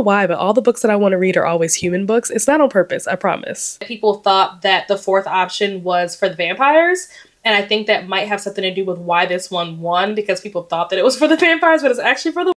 why, but all the books that I want to read are always human books. It's not on purpose, I promise. People thought that the fourth option was for the vampires, and I think that might have something to do with why this one won, because people thought that it was for the vampires, but it's actually for the...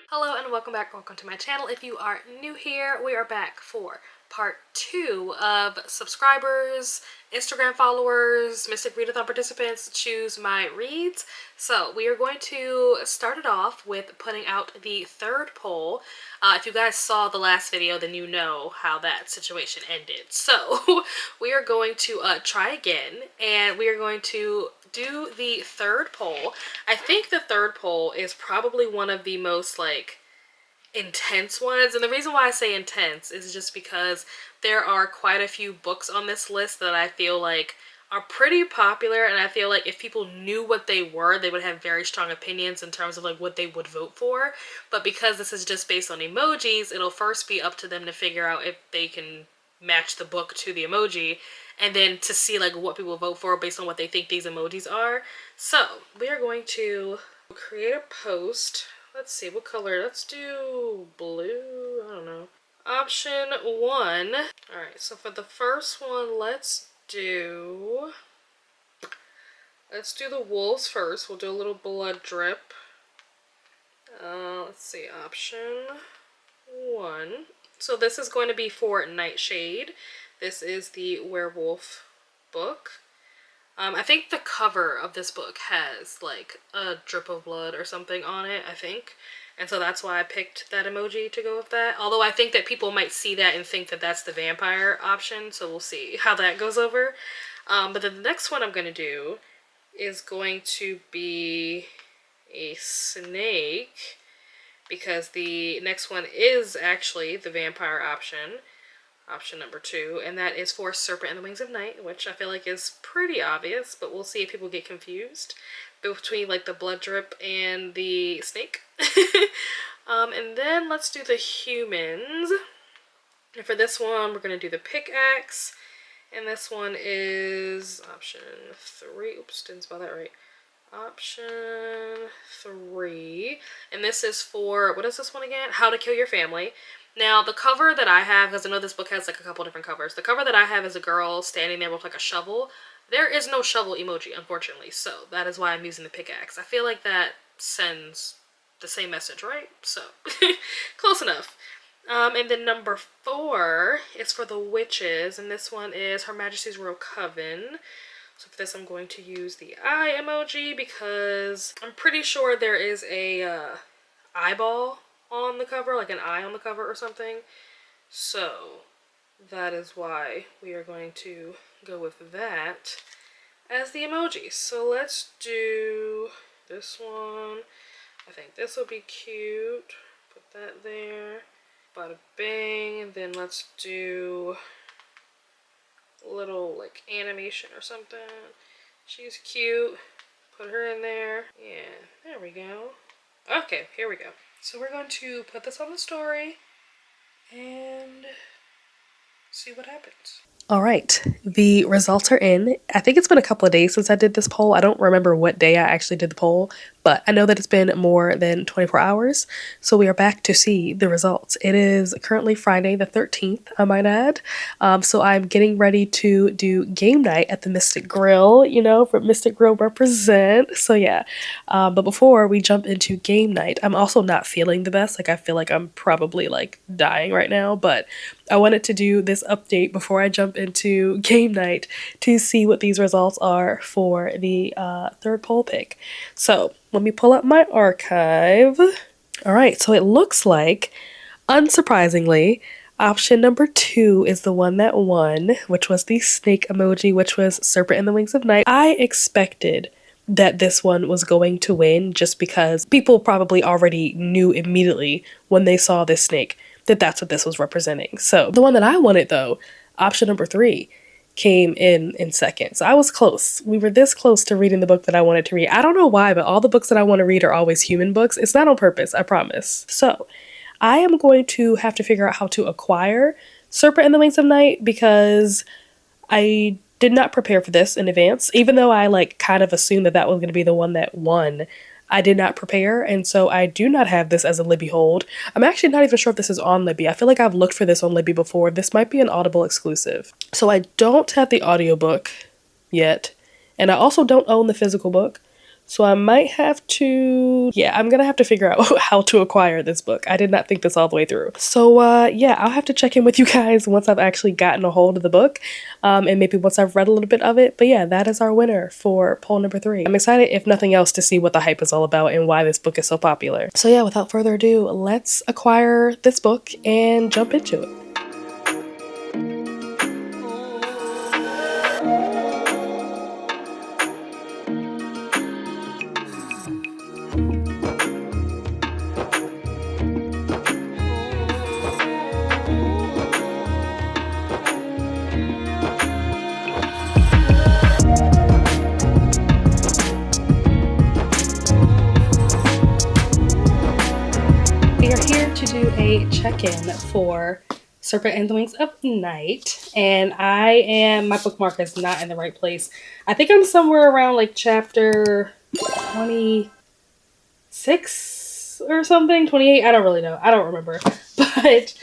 Hello and welcome back. Welcome to my channel. If you are new here, we are back for part 2 of subscribers, Instagram followers, Mystic Readathon participants choose my reads. So we are going to start it off with putting out the third poll. If you guys saw the last video, then you know how that situation ended. So we are going to try again, and we are going to do the third poll. I think the third poll is probably one of the most intense ones, and the reason why I say intense is just because there are quite a few books on this list that I feel like are pretty popular, and I feel like if people knew what they were, they would have very strong opinions in terms of what they would vote for. But because this is just based on emojis, it'll first be up to them to figure out if they can match the book to the emoji, and then to see what people vote for based on what they think these emojis are. So we are going to create a post. Let's see, what color? Let's do blue. I don't know. Option 1. Alright, so for the first one, let's do the wolves first. We'll do a little blood drip. Let's see, option 1. So this is going to be for Nightshade. This is the werewolf book. I think the cover of this book has a drip of blood or something on it, I think. And so that's why I picked that emoji to go with that. Although I think that people might see that and think that that's the vampire option, so we'll see how that goes over. But then the next one I'm going to do is going to be a snake, because the next one is actually the vampire option. Option number 2, and that is for Serpent and the Wings of Night, which I feel like is pretty obvious, but we'll see if people get confused between the blood drip and the snake. And then let's do the humans. And for this one, we're going to do the pickaxe, and this one is option 3. Oops, didn't spell that right. Option 3, and this is for, what is this one again? How to Kill Your Family. Now, the cover that I have, because I know this book has a couple different covers, the cover that I have is a girl standing there with a shovel. There is no shovel emoji, unfortunately, so that is why I'm using the pickaxe. I feel like that sends the same message, right? So, close enough. And then number 4 is for the witches, and this one is Her Majesty's Royal Coven. So for this, I'm going to use the eye emoji, because I'm pretty sure there is a eyeball on the cover, an eye on the cover or something. So that is why we are going to go with that as the emoji. So let's do this one. I think this will be cute. Put that there. Bada bing. And then let's do a little animation or something. She's cute. Put her in there. Yeah, there we go. Okay, here we go. So we're going to put this on the story and see what happens. All right, the results are in. I think it's been a couple of days since I did this poll. I don't remember what day I actually did the poll, but I know that it's been more than 24 hours. So we are back to see the results. It is currently Friday the 13th, I might add. So I'm getting ready to do game night at the Mystic Grill, for Mystic Grill represent. So yeah, but before we jump into game night, I'm also not feeling the best. I feel like I'm probably dying right now, but I wanted to do this update before I jump into game night to see what these results are for the third poll pick. So let me pull up my archive. All right, so it looks like, unsurprisingly, option number 2 is the one that won, which was the snake emoji, which was Serpent and the Wings of Night. I expected that this one was going to win just because people probably already knew immediately when they saw this snake that that's what this was representing. So the one that I wanted, though, option number 3, came in second. So I was close. We were this close to reading the book that I wanted to read. I don't know why, but all the books that I want to read are always human books. It's not on purpose, I promise. So I am going to have to figure out how to acquire Serpent and the Wings of Night, because I did not prepare for this in advance. Even though I like kind of assumed that that was going to be the one that won, I did not prepare, and so I do not have this as a Libby hold. I'm actually not even sure if this is on Libby. I feel like I've looked for this on Libby before. This might be an Audible exclusive. So I don't have the audiobook yet, and I also don't own the physical book. So I might have to, yeah, I'm gonna have to figure out how to acquire this book. I did not think this all the way through. So yeah, I'll have to check in with you guys once I've actually gotten a hold of the book, and maybe once I've read a little bit of it. But yeah, that is our winner for poll number 3. I'm excited, if nothing else, to see what the hype is all about and why this book is so popular. So yeah, without further ado, let's acquire this book and jump into it. We are here to do a check-in for Serpent and the Wings of Night, and my bookmark is not in the right place. I think I'm somewhere around like chapter 26 or something, 28, I don't really know, I don't remember. But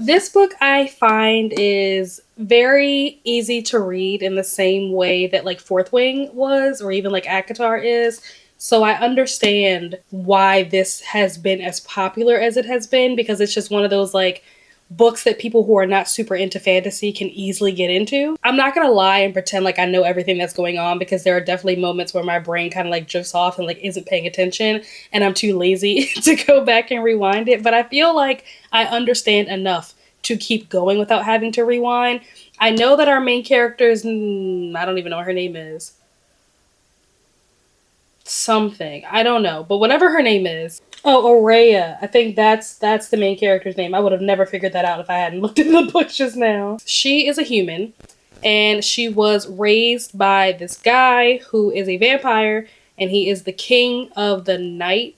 this book I find is very easy to read in the same way that like Fourth Wing was, or even like ACOTAR is. So I understand why this has been as popular as it has been, because it's just one of those like books that people who are not super into fantasy can easily get into. I'm not gonna lie and pretend like I know everything that's going on, because there are definitely moments where my brain kind of like drifts off and like isn't paying attention, and I'm too lazy to go back and rewind it. But I feel like I understand enough to keep going without having to rewind. I know that our main character's, I don't even know what her name is. Something. I don't know. But whatever her name is. Oh, Aurea. I think that's the main character's name. I would have never figured that out if I hadn't looked in the book just now. She is a human, and she was raised by this guy who is a vampire, and he is the king of the night.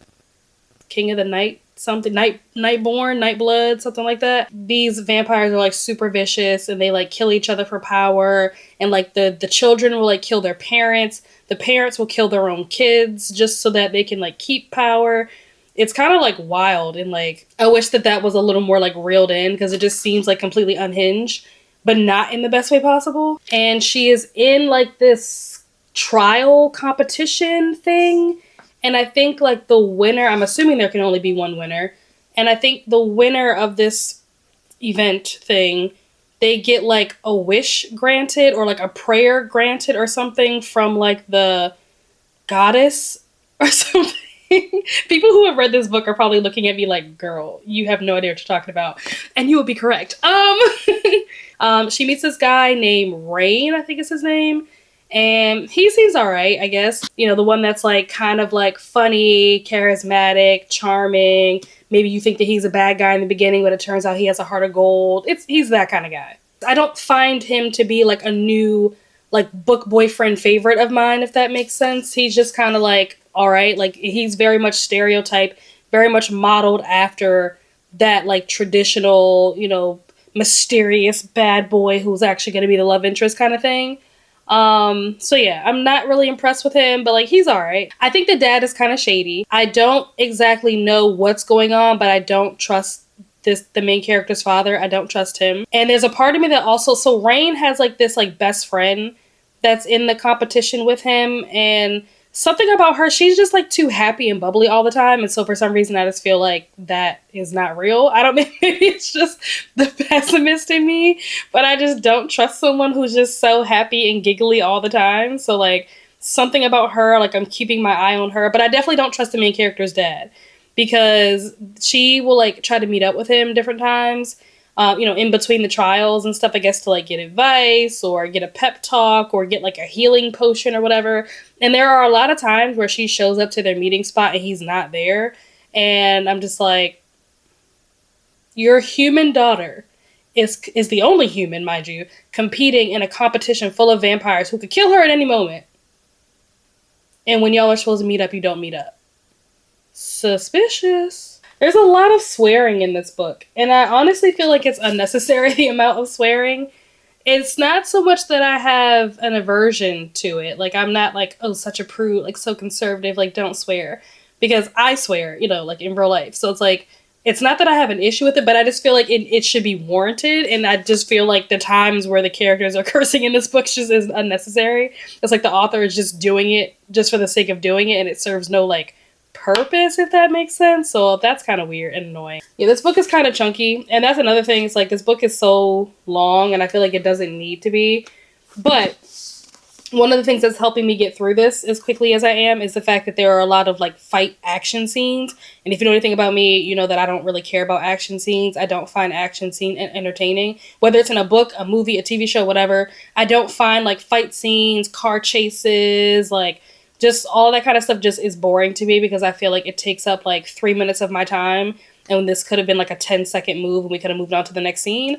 King of the night something. Nightborn, Nightblood, something like that. These vampires are like super vicious, and they like kill each other for power, and like the children will like kill their parents. The parents will kill their own kids just so that they can like keep power. It's kind of like wild, and like I wish that was a little more like reeled in, because it just seems like completely unhinged, but not in the best way possible. And she is in like this trial competition thing, and I think like the winner, I'm assuming there can only be one winner, and I think the winner of this event thing, they get like a wish granted, or like a prayer granted or something from like the goddess or something. People who have read this book are probably looking at me like, girl, you have no idea what you're talking about. And you will be correct. She meets this guy named Rain, I think is his name. And he seems all right, I guess. You know, the one that's like kind of like funny, charismatic, charming. Maybe you think that he's a bad guy in the beginning, but it turns out he has a heart of gold. He's that kind of guy. I don't find him to be like a new like book boyfriend favorite of mine, if that makes sense. He's just kind of like, all right, like he's very much stereotype, very much modeled after that like traditional, you know, mysterious bad boy who's actually going to be the love interest kind of thing. So yeah, I'm not really impressed with him, but like he's all right. I think the dad is kind of shady. I don't exactly know what's going on, but I don't trust the main character's father. I don't trust him. And there's a part of me that also, so Rain has like this like best friend that's in the competition with him, and something about her, she's just like too happy and bubbly all the time, and so for some reason I just feel like that is not real. I don't, maybe it's just the pessimist in me, but I just don't trust someone who's just so happy and giggly all the time. So like something about her, like I'm keeping my eye on her, but I definitely don't trust the main character's dad, because she will like try to meet up with him different times, you know, in between the trials and stuff, I guess, to like get advice or get a pep talk or get like a healing potion or whatever. And there are a lot of times where she shows up to their meeting spot and he's not there. And I'm just like, your human daughter is the only human, mind you, competing in a competition full of vampires who could kill her at any moment. And when y'all are supposed to meet up, you don't meet up. Suspicious. There's a lot of swearing in this book, and I honestly feel like it's unnecessary, the amount of swearing. It's not so much that I have an aversion to it. Like, I'm not like, oh, such a prude, like so conservative, like don't swear. Because I swear, you know, like in real life. So it's like, it's not that I have an issue with it, but I just feel like it should be warranted. And I just feel like the times where the characters are cursing in this book just is unnecessary. It's like the author is just doing it just for the sake of doing it, and it serves no like purpose, if that makes sense. So that's kind of weird and annoying. Yeah, this book is kind of chunky, and that's another thing. It's like this book is so long, and I feel like it doesn't need to be. But one of the things that's helping me get through this as quickly as I am is the fact that there are a lot of like fight action scenes. And if you know anything about me, you know that I don't really care about action scenes. I don't find action scene entertaining, whether it's in a book, a movie, a TV show, whatever. I don't find like fight scenes, car chases, like just all that kind of stuff just is boring to me, because I feel like it takes up like 3 minutes of my time. And this could have been like a 10-second move, and we could have moved on to the next scene.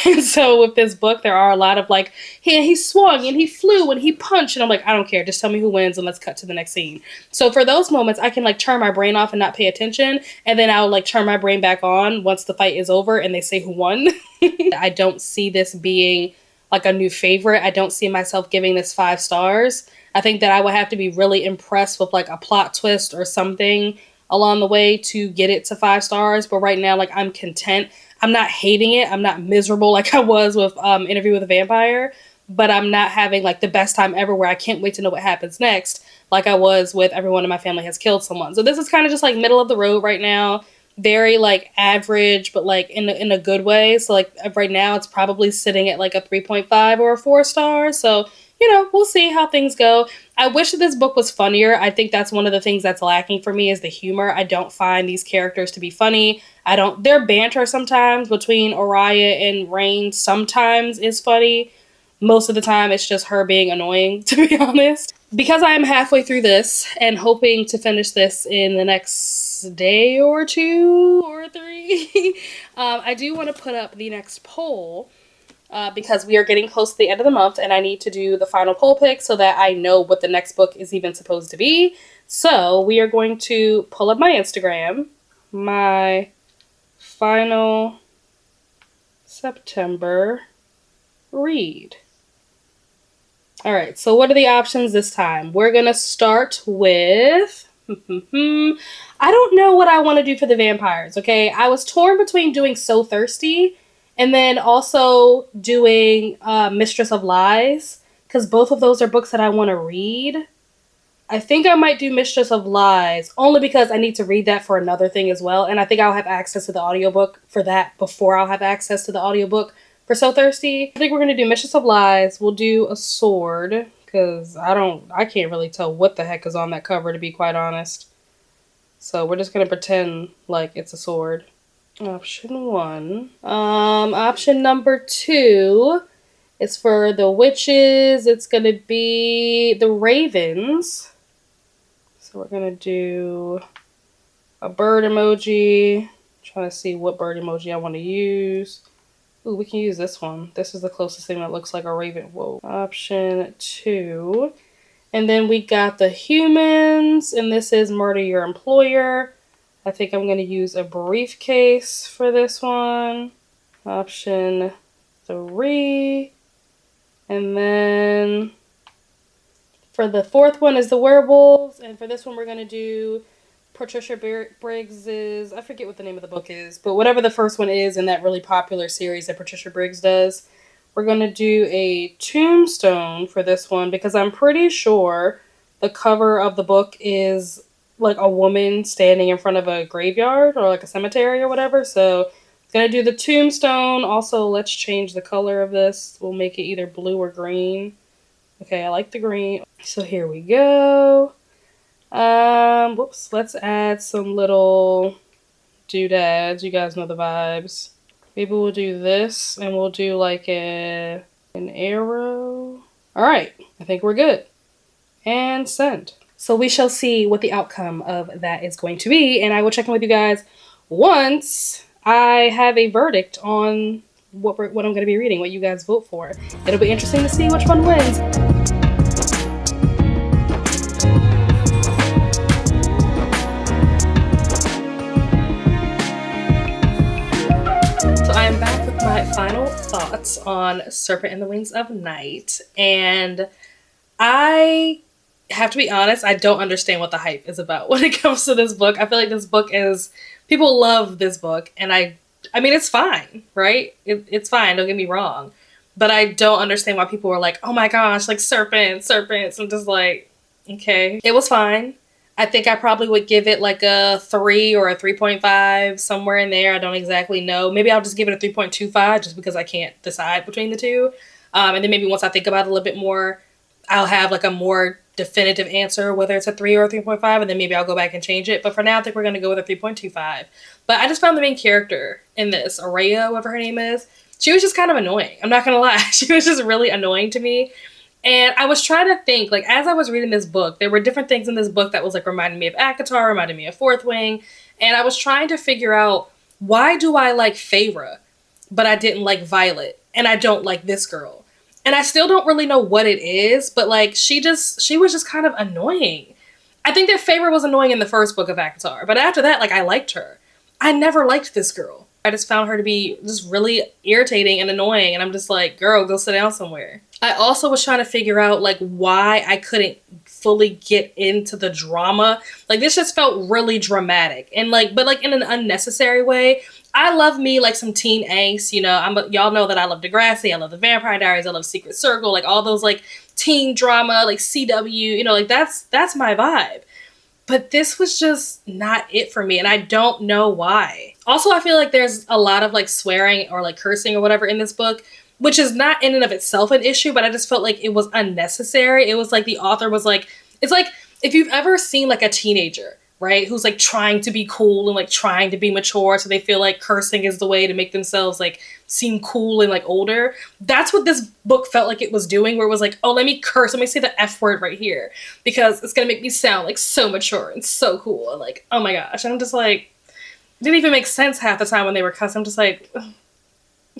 And so with this book, there are a lot of like, he swung and he flew and he punched. And I'm like, I don't care. Just tell me who wins and let's cut to the next scene. So for those moments, I can like turn my brain off and not pay attention. And then I'll like turn my brain back on once the fight is over and they say who won. I don't see this being like a new favorite. I don't see myself giving this 5 stars. I think that I would have to be really impressed with like a plot twist or something along the way to get it to 5 stars. But right now, like, I'm content. I'm not hating it. I'm not miserable like I was with Interview with a Vampire, but I'm not having like the best time ever where I can't wait to know what happens next, like I was with Everyone in My Family Has Killed Someone. So this is kind of just like middle of the road right now. Very like average, but like in a good way. So like right now it's probably sitting at like a 3.5 or a 4 star. So, you know, we'll see how things go. I wish that this book was funnier. I think that's one of the things that's lacking for me is the humor. I don't find these characters to be funny. Their banter sometimes between Oriah and Rain sometimes is funny. Most of the time it's just her being annoying, to be honest. Because I am halfway through this and hoping to finish this in the next day or 2 or 3, I do want to put up the next poll. Because we are getting close to the end of the month and I need to do the final poll pick so that I know what the next book is even supposed to be. So we are going to pull up my Instagram, my final September read. All right, so what are the options this time? We're going to start with... I don't know what I want to do for the vampires, okay? I was torn between doing So Thirsty and then also doing Mistress of Lies, because both of those are books that I want to read. I think I might do Mistress of Lies, only because I need to read that for another thing as well. And I think I'll have access to the audiobook for that before I'll have access to the audiobook for So Thirsty. I think we're going to do Mistress of Lies. We'll do A Sword, because I can't really tell what the heck is on that cover, to be quite honest. So we're just going to pretend like it's a sword. Option 1. Option number 2 is for the witches. It's going to be the Ravens. So we're going to do a bird emoji. Trying to see what bird emoji I want to use. Ooh, we can use this one. This is the closest thing that looks like a raven. Whoa. Option 2. And then we got the humans, and this is Murder Your Employer. I think I'm going to use a briefcase for this one. Option 3. And then for the 4th one is the werewolves. And for this one, we're going to do Patricia Briggs's, I forget what the name of the book is, but whatever the first one is in that really popular series that Patricia Briggs does. We're going to do a tombstone for this one because I'm pretty sure the cover of the book is like a woman standing in front of a graveyard or like a cemetery or whatever. So I'm going to do the tombstone. Also, let's change the color of this. We'll make it either blue or green. Okay, I like the green. So here we go. Whoops, let's add some little doodads. You guys know the vibes. Maybe we'll do this and we'll do like an arrow. All right, I think we're good. And send. So we shall see what the outcome of that is going to be, and I will check in with you guys once I have a verdict on what I'm going to be reading, what you guys vote for. It'll be interesting to see which one wins. So I am back with my final thoughts on Serpent and the Wings of Night, and I have to be honest, I don't understand what the hype is about when it comes to this book. I feel like this book is, people love this book, and I mean, it's fine, right? It's fine, don't get me wrong. But I don't understand why people were like, oh my gosh, like serpents. I'm just like, okay. It was fine. I think I probably would give it like a 3 or a 3.5, somewhere in there. I don't exactly know. Maybe I'll just give it a 3.25 just because I can't decide between the two. And then maybe once I think about it a little bit more, I'll have like a more definitive answer, whether it's a 3 or a 3.5, and then maybe I'll go back and change it. But for now, I think we're going to go with a 3.25. But I just found the main character in this, Araya, whatever her name is, she was just kind of annoying. I'm not going to lie. She was just really annoying to me. And I was trying to think, like, as I was reading this book, there were different things in this book that was, like, reminding me of ACOTAR, reminding me of Fourth Wing. And I was trying to figure out, why do I like Feyre, but I didn't like Violet, and I don't like this girl? And I still don't really know what it is, but, like, she was just kind of annoying. I think that Feyre was annoying in the first book of ACOTAR, but after that, like, I liked her. I never liked this girl. I just found her to be just really irritating and annoying, and I'm just like, girl, go sit down somewhere. I also was trying to figure out, like, why I couldn't fully get into the drama. Like, this just felt really dramatic, and like, but like in an unnecessary way. I love me like some teen angst, you know. Y'all know that I love Degrassi, I love The Vampire Diaries, I love Secret Circle, like all those like teen drama, like CW, you know, like that's my vibe. But this was just not it for me, and I don't know why. Also, I feel like there's a lot of like swearing or like cursing or whatever in this book, which is not in and of itself an issue, but I just felt like it was unnecessary. It was like the author was like, it's like if you've ever seen like a teenager, right, who's like trying to be cool and like trying to be mature, so they feel like cursing is the way to make themselves like seem cool and like older. That's what this book felt like it was doing, where it was like, oh, let me curse, let me say the F word right here because it's gonna make me sound like so mature and so cool, and like, oh my gosh. And I'm just like, it didn't even make sense half the time when they were cussing. I'm just like, ugh.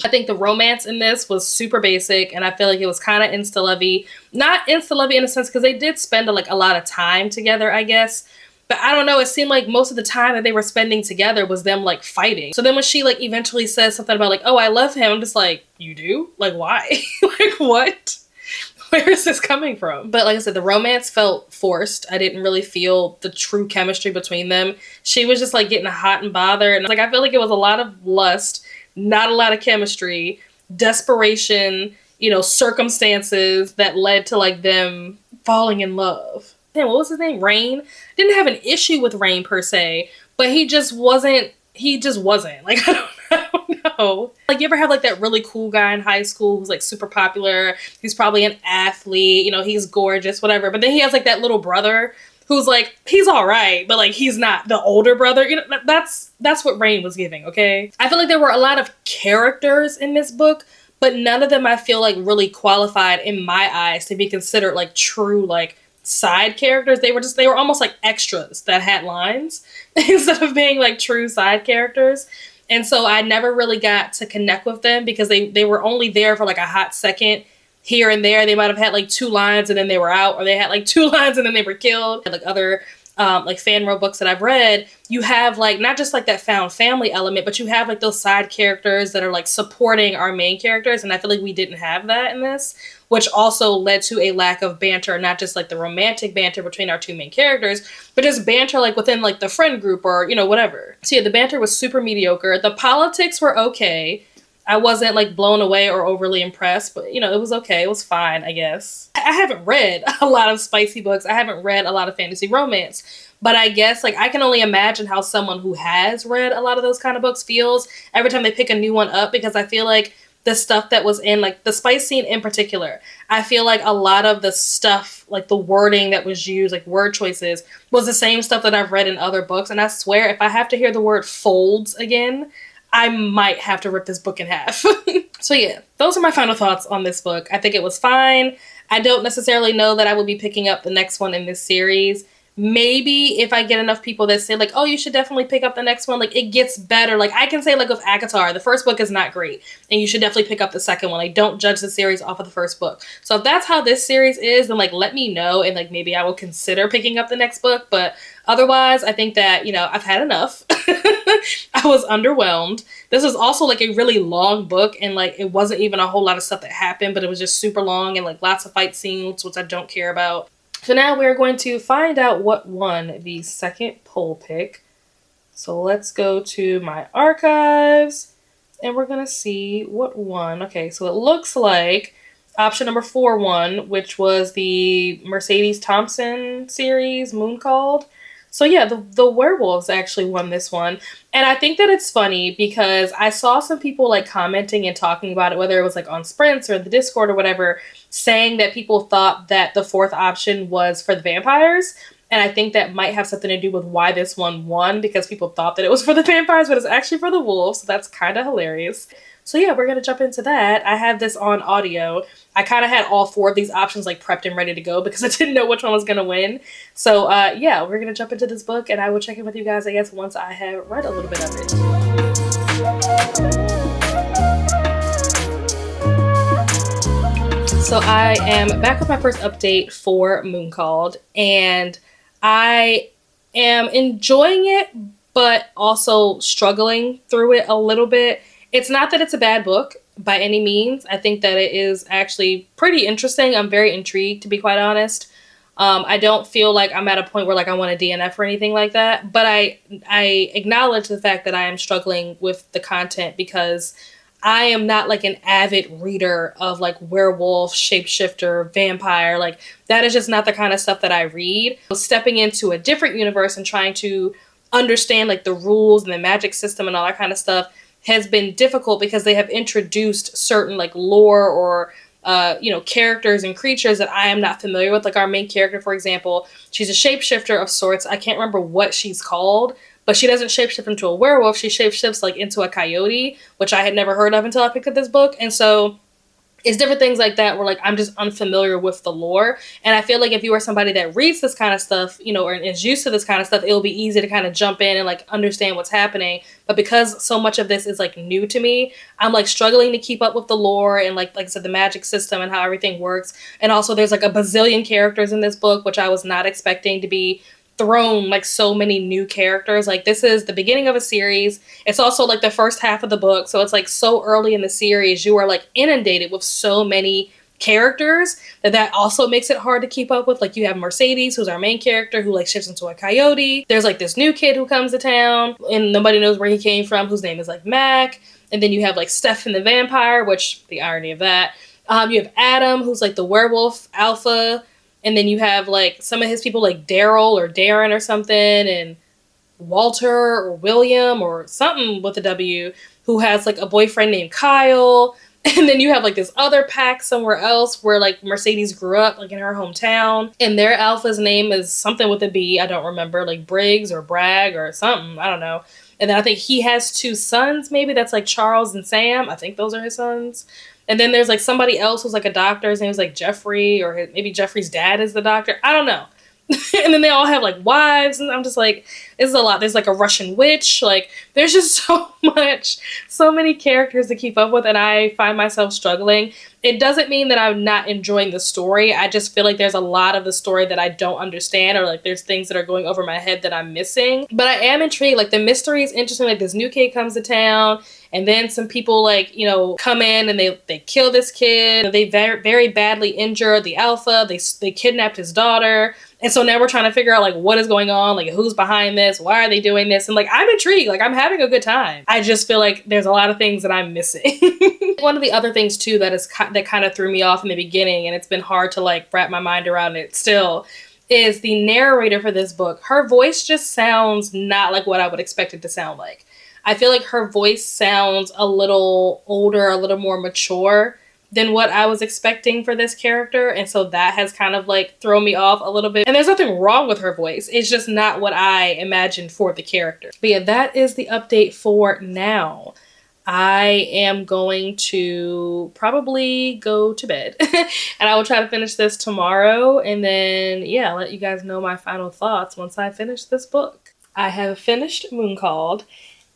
I think the romance in this was super basic, and I feel like it was kind of insta-lovey. Not insta-lovey in a sense, because they did spend like a lot of time together, I guess. But I don't know, it seemed like most of the time that they were spending together was them like fighting. So then when she like eventually says something about like, oh, I love him, I'm just like, you do? Like, why? Like, what? Where is this coming from? But like I said, the romance felt forced. I didn't really feel the true chemistry between them. She was just like getting hot and bothered. And like, I feel like it was a lot of lust, not a lot of chemistry, desperation, you know, circumstances that led to like them falling in love. Damn, what was his name? Rain? Didn't have an issue with Rain per se, but he just wasn't. Like, I don't know. Like, you ever have like that really cool guy in high school who's like super popular? He's probably an athlete, you know, he's gorgeous, whatever. But then he has like that little brother who's like, he's all right, but like he's not the older brother. You know, that's what Rain was giving, okay? I feel like there were a lot of characters in this book, but none of them I feel like really qualified in my eyes to be considered like true like side characters. They were almost like extras that had lines instead of being like true side characters. And so I never really got to connect with them because they were only there for like a hot second here and there. They might have had like 2 lines and then they were out, or they had like 2 lines and then they were killed. Like other like fan wrote books that I've read, you have like not just like that found family element, but you have like those side characters that are like supporting our main characters. And I feel like we didn't have that in this, which also led to a lack of banter, not just like the romantic banter between our 2 main characters, but just banter like within like the friend group or, you know, whatever. So yeah, the banter was super mediocre. The politics were okay. I wasn't like blown away or overly impressed, but you know, it was okay. It was fine, I guess. I haven't read a lot of spicy books. I haven't read a lot of fantasy romance, but I guess like I can only imagine how someone who has read a lot of those kind of books feels every time they pick a new one up, because I feel like the stuff that was in like the spice scene in particular, I feel like a lot of the stuff, like the wording that was used, like word choices, was the same stuff that I've read in other books. And I swear if I have to hear the word folds again, I might have to rip this book in half. So yeah, those are my final thoughts on this book. I think it was fine. I don't necessarily know that I will be picking up the next one in this series. maybe if I get enough people that say like, oh, you should definitely pick up the next one, like it gets better. Like I can say like with ACOTAR, the first book is not great and you should definitely pick up the second one. Like don't judge the series off of the first book. So if that's how this series is, then like let me know and like maybe I will consider picking up the next book. But otherwise, I think that, you know, I've had enough. I was underwhelmed. This was also like a really long book and like it wasn't even a whole lot of stuff that happened, but it was just super long and like lots of fight scenes, which I don't care about. So now we're going to find out what won the second poll pick. So let's go to my archives and we're going to see what won. Okay, so it looks like option number 4 won, which was the Mercedes Thompson series, Moon Called. So yeah, the werewolves actually won this one. And I think that it's funny because I saw some people like commenting and talking about it, whether it was like on Sprints or the Discord or whatever, saying that people thought that the 4th option was for the vampires. And I think that might have something to do with why this one won, because people thought that it was for the vampires, but it's actually for the wolves. So that's kind of hilarious. So yeah, we're going to jump into that. I have this on audio. I kind of had all 4 of these options like prepped and ready to go because I didn't know which one was going to win. So yeah, we're going to jump into this book and I will check in with you guys, I guess, once I have read a little bit of it. So I am back with my first update for Moon Called and I am enjoying it, but also struggling through it a little bit. It's not that it's a bad book by any means. I think that it is actually pretty interesting. I'm very intrigued, to be quite honest. I don't feel like I'm at a point where like I want to DNF or anything like that, but I acknowledge the fact that I am struggling with the content because I am not like an avid reader of like werewolf, shapeshifter, vampire. Like that is just not the kind of stuff that I read. Stepping into a different universe and trying to understand like the rules and the magic system and all that kind of stuff has been difficult because they have introduced certain like lore or you know, characters and creatures that I am not familiar with. Like our main character, for example, she's a shapeshifter of sorts. I can't remember what she's called, but she doesn't shapeshift into a werewolf. She shapeshifts like into a coyote, which I had never heard of until I picked up this book. And so it's different things like that where like I'm just unfamiliar with the lore. And I feel like if you are somebody that reads this kind of stuff, you know, or is used to this kind of stuff, it'll be easy to kind of jump in and like understand what's happening. But because so much of this is like new to me, I'm like struggling to keep up with the lore and like I said, the magic system and how everything works. And also there's like a bazillion characters in this book, which I was not expecting to be thrown like so many new characters. Like this is the beginning of a series. It's also like the first half of the book, so it's like so early in the series you are like inundated with so many characters that also makes it hard to keep up with. Like you have Mercedes, who's our main character, who like shifts into a coyote. There's like this new kid who comes to town and nobody knows where he came from, whose name is like Mac. And then you have like Stefan the vampire, which the irony of that. You have Adam, who's like the werewolf alpha. And then you have like some of his people like Daryl or Darren or something, and Walter or William or something with a W, who has like a boyfriend named Kyle. And then you have like this other pack somewhere else where like Mercedes grew up, like in her hometown, and their alpha's name is something with a B. I don't remember, like Briggs or Bragg or something. I don't know. And then I think he has 2 sons, maybe that's like Charles and Sam. I think those are his sons. And then there's like somebody else who's like a doctor. His name is like Jeffrey, or maybe Jeffrey's dad is the doctor. I don't know. And then they all have like wives, and I'm just like, this is a lot. There's like a Russian witch. Like there's just so many characters to keep up with, and I find myself struggling. It doesn't mean that I'm not enjoying the story. I just feel like there's a lot of the story that I don't understand, or like there's things that are going over my head that I'm missing. But I am intrigued. Like the mystery is interesting. Like this new kid comes to town, and then some people like, you know, come in and they kill this kid. They very, very badly injure the alpha. They kidnapped his daughter. And so now we're trying to figure out like what is going on, like who's behind this, why are they doing this? And like I'm intrigued, like I'm having a good time. I just feel like there's a lot of things that I'm missing. One of the other things too that kind of threw me off in the beginning, and it's been hard to like wrap my mind around it still, is the narrator for this book. Her voice just sounds not like what I would expect it to sound like. I feel like her voice sounds a little older, a little more mature than what I was expecting for this character. And so that has kind of like thrown me off a little bit. And there's nothing wrong with her voice. It's just not what I imagined for the character. But yeah, that is the update for now. I am going to probably go to bed and I will try to finish this tomorrow, and then yeah, let you guys know my final thoughts once I finish this book. I have finished Moon Called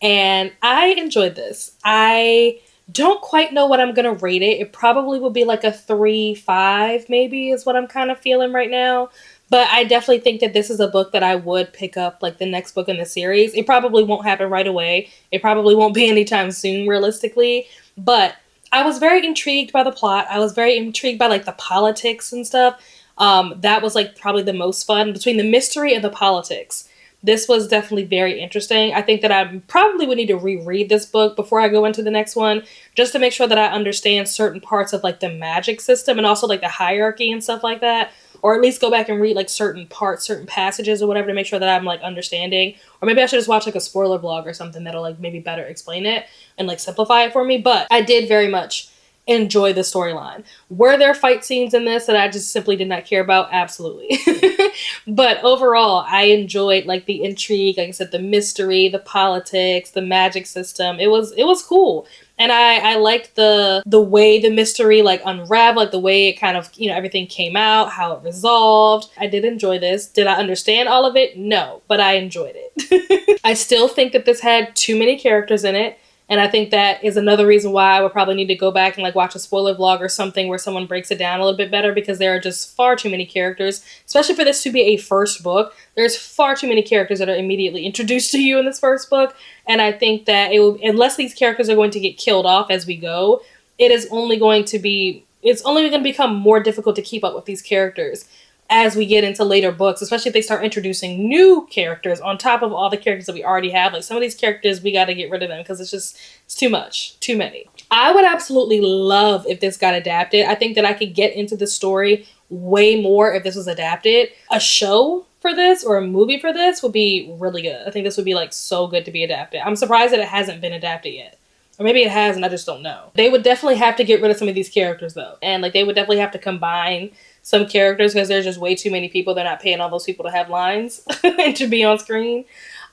and I enjoyed this. I don't quite know what I'm gonna rate it. It probably will be like a 3-5 maybe is what I'm kind of feeling right now. But I definitely think that this is a book that I would pick up, like the next book in the series. It probably won't happen right away. It probably won't be anytime soon, realistically. But I was very intrigued by the plot. I was very intrigued by like the politics and stuff. That was like probably the most fun between the mystery and the politics. This was definitely very interesting. I think that I probably would need to reread this book before I go into the next one, just to make sure that I understand certain parts of like the magic system and also like the hierarchy and stuff like that. Or at least go back and read like certain parts, certain passages or whatever to make sure that I'm like understanding. Or maybe I should just watch like a spoiler vlog or something that'll like maybe better explain it and like simplify it for me. But I did very much enjoy the storyline. Were there fight scenes in this that I just simply did not care about? Absolutely. But overall, I enjoyed like the intrigue, like I said, the mystery, the politics, the magic system. It was cool. And I liked the way the mystery like unraveled, like the way it kind of, you know, everything came out, how it resolved. I did enjoy this. Did I understand all of it? No, but I enjoyed it. I still think that this had too many characters in it. And I think that is another reason why I would probably need to go back and like watch a spoiler vlog or something where someone breaks it down a little bit better, because there are just far too many characters, especially for this to be a first book. There's far too many characters that are immediately introduced to you in this first book. And I think that it will, unless these characters are going to get killed off as we go, it's only going to become more difficult to keep up with these characters as we get into later books, especially if they start introducing new characters on top of all the characters that we already have. Like some of these characters, we got to get rid of them because it's too much, too many. I would absolutely love if this got adapted. I think that I could get into the story way more if this was adapted. A show for this or a movie for this would be really good. I think this would be like so good to be adapted. I'm surprised that it hasn't been adapted yet. Or maybe it has and I just don't know. They would definitely have to get rid of some of these characters though. And like they would definitely have to combine some characters because there's just way too many people. They're not paying all those people to have lines and to be on screen.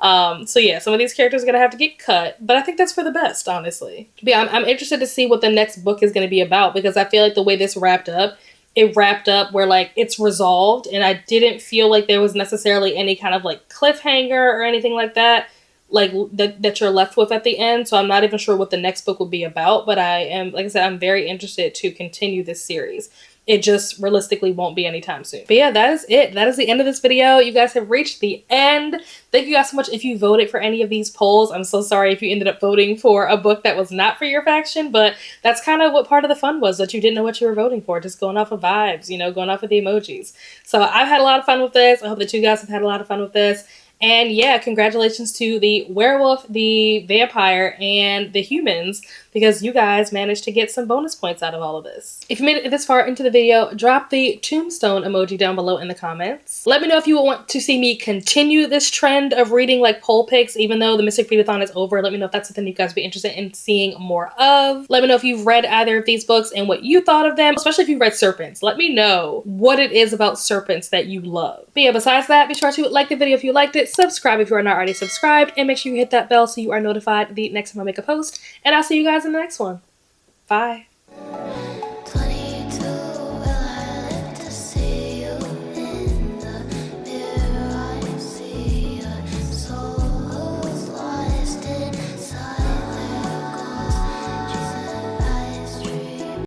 So yeah, some of these characters are going to have to get cut, but I think that's for the best, honestly. But yeah, I'm interested to see what the next book is going to be about, because I feel like the way this wrapped up, it wrapped up where like it's resolved, and I didn't feel like there was necessarily any kind of like cliffhanger or anything like that, like that you're left with at the end. So I'm not even sure what the next book will be about, but I am, like I said, I'm very interested to continue this series. It just realistically won't be anytime soon. But yeah, that is it. That is the end of this video. You guys have reached the end. Thank you guys so much if you voted for any of these polls. I'm so sorry if you ended up voting for a book that was not for your faction, but that's kind of what part of the fun was, that you didn't know what you were voting for, just going off of vibes, you know, going off of the emojis. So I've had a lot of fun with this. I hope that you guys have had a lot of fun with this. And yeah, congratulations to the werewolf, the vampire, and the humans, because you guys managed to get some bonus points out of all of this. If you made it this far into the video, drop the tombstone emoji down below in the comments. Let me know if you want to see me continue this trend of reading like poll picks, even though the Mystic Readathon is over. Let me know if that's something you guys would be interested in seeing more of. Let me know if you've read either of these books and what you thought of them, especially if you've read Serpents. Let me know what it is about Serpents that you love. But yeah, besides that, be sure to like the video if you liked it, subscribe if you are not already subscribed, and make sure you hit that bell so you are notified the next time I make a post. And I'll see you guys in the next one. Bye.